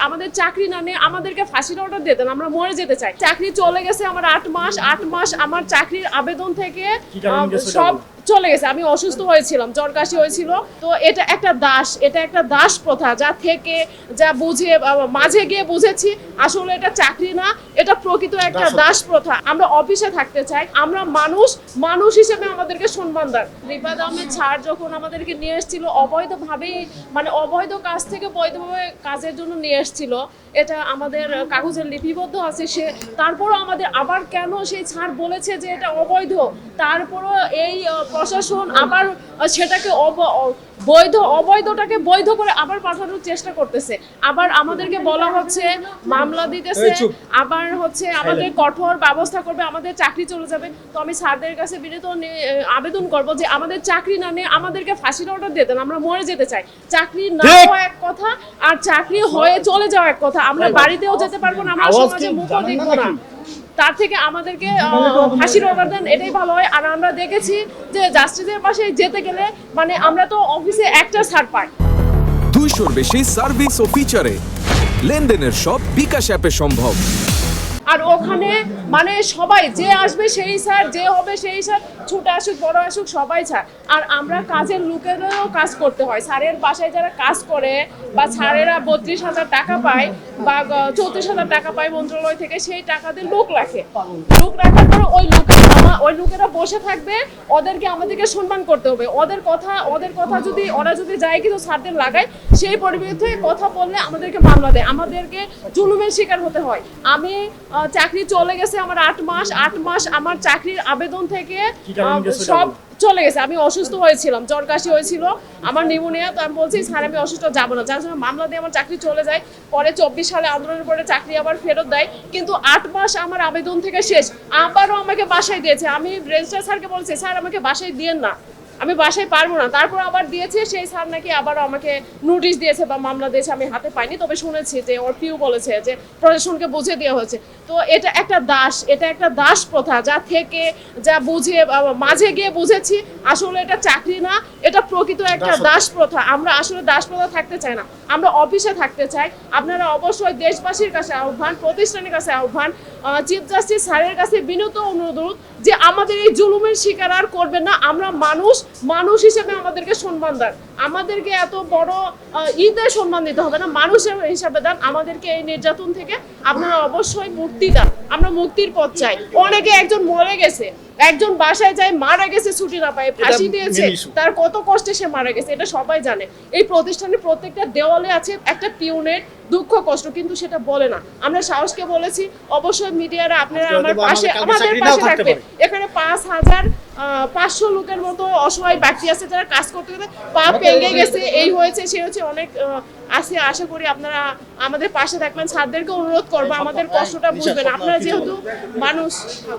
আমাদের চাকরি না নিয়ে আমাদেরকে ফাঁসির অর্ডার দিতেন, আমরা মরে যেতে চাই। চাকরি চলে গেছে আমার 8 মাস আমার চাকরির আবেদন থেকে সব চলে গেছে। আমি অসুস্থ হয়েছিলাম, জ্বর কাশি হয়েছিল। তো এটা একটা দাস প্রথা, যা থেকে যা বুঝে মাঝে গিয়ে বুঝেছি আসলে এটা চাকরি না, এটা প্রকৃত একটা দাস প্রথা। আমরা অফিসে থাকতে চাই, আমরা মানুষ হিসেবে আমাদেরকে সম্মান দেন। রিফাত আহমেদ স্যার যখন আমাদেরকে নিয়ে এসেছিল অবৈধভাবেই, মানে অবৈধ কাজ থেকে বৈধভাবে কাজের জন্য নিয়ে এসেছিল, এটা আমাদের কাগজের লিপিবদ্ধ আছে। সে তারপরও আমাদের আবার কেন সেই স্যার বলেছে যে এটা অবৈধ, তারপরও এই প্রশাসন আবার সেটাকে অবৈধটাকে বৈধ করে আবার পাঠানোর চেষ্টা করতেছে। আবার আমাদেরকে বলা হচ্ছে মামলা দিতেছে, আবার হচ্ছে আমাদের কঠোর ব্যবস্থা করবে, আমাদের চাকরি চলে যাবে। তো আমি স্যারদের কাছে বিনীত আবেদন করব যে আমাদের চাকরি না নিয়ে আমাদেরকে ফাঁসির অর্ডার দিতেন, আমরা মরে যেতে চাই। চাকরি না হওয়া এক কথা, আর চাকরি হয়ে চলে যাওয়া এক কথা। আমরা বাড়িতেও যেতে পারবো না, আমরা সমাজে মুখও দেখবো না। তার থেকে আমাদেরকে ফাঁসির অর্ডার দেন, এটাই ভালো হয়। আর আমরা দেখেছি যে জাস্টিসের পাশে যেতে গেলে মানে আমরা তো অফিসে একটা ছাড় পাই। 200-র বেশি সার্ভিস ও ফিচারে লেনদেনের সব বিকাশ অ্যাপে সম্ভব। আর ওখানে মানে সবাই যে আসবে সেই স্যার, যে হবে সেই স্যার, ছোট আসুক বড় আসুক সবাই স্যার। আর আমরা কাজের লোকেদেরও কাজ করতে হয়। স্যারের বাসায় যারা কাজ করে বা স্যারেরা 32,000 টাকা পায় বা 34,000 টাকা পায় মন্ত্রণালয় থেকে, সেই টাকা দিয়ে লোক রাখার পর ওই লোকেরা বসে থাকবে, আমাদেরকে সম্মান করতে হবে। ওদের কথা যদি ওরা যদি যায় কিন্তু স্যারদের লাগায়, সেই পরিপ্রেক্ষিতে কথা বললে আমাদেরকে মামলা দেয়, আমাদেরকে জুলুমের শিকার হতে হয়। আমি চাকরি চলে গেছে আমার 8 মাস আমার চাকরির আবেদন থেকে সব চলে গেছে। আমি অসুস্থ হয়েছিলাম, জ্বর কাশি হয়েছিল, আমার নিউমোনিয়া। তো আমি বলছি স্যার আমি অসুস্থ যাবো না, যার জন্য মামলা দিয়ে আমার চাকরি চলে যায়। পরে 24 সালে আন্দোলনের পরে চাকরি আবার ফেরত দেয়, কিন্তু 8 মাস আমার আবেদন থেকে শেষ। আবারও আমাকে বাসায় দিয়েছে। আমি রেজিস্ট্রার স্যারকে বলছি স্যার আমাকে বাসায় দিয়েন না, আমি বাসায় পারবো না। তারপর আবার দিয়েছে, সেই স্যার নাকি আবারও আমাকে নোটিশ দিয়েছে বা মামলা দিয়েছে, আমি হাতে পাইনি। তবে শুনেছি যে ওর পিউ বলেছে যে প্রশাসনকে বুঝিয়ে দেওয়া হয়েছে। তো এটা একটা দাস প্রথা, যা থেকে যা বুঝে মাঝে গিয়ে বুঝেছি আসলে এটা চাকরি না, এটা প্রকৃত একটা দাস প্রথা। আমরা আসলে দাস প্রথা থাকতে চাই না, আমরা অফিসে থাকতে চাই। আপনারা অবশ্যই দেশবাসীর কাছে আহ্বান, প্রতিষ্ঠানের কাছে আহ্বান, চিফ জাস্টিস স্যারের কাছে বিনীত অনুরোধ যে আমাদের এই জুলুমের শিকার আর করবেন না। আমরা মানুষ হিসেবে আমাদেরকে সম্মান দেন, আমাদেরকে এত বড় ঈদে সম্মান দিতে হবে না, মানুষের হিসাবে দেন। আমাদেরকে এই নির্যাতন থেকে আপনারা অবশ্যই মুক্তি দেন, আমরা মুক্তির পথ চাই। অনেকে একজন মরে গেছে, একজন বাসায় যায় মারা গেছে, ছুটি না পায়, ফাঁসি দিয়েছে, তার কত কষ্টে সে মারা গেছে, এটা সবাই জানে। এই প্রতিষ্ঠানের প্রত্যেকটা দেওয়ালে আছে একটা পিউনের দুঃখ কষ্ট, কিন্তু সেটা বলে না। আমরা সাহসকে বলেছি অবশ্যই মিডিয়ারা আপনারা আমাদের পাশে থাকবেন। এখানে 5,500 লোকের মতো অসহায় ব্যক্তি আছে যারা কাজ করতে করতে পা ভেঙে গেছে, এই হয়েছে সে হচ্ছে, অনেক আছে। আশা করি আপনারা আমাদের পাশে থাকবেন। স্যারদেরকে অনুরোধ করবো আমাদের কষ্টটা বুঝবেন, আপনারা যেহেতু মানুষ।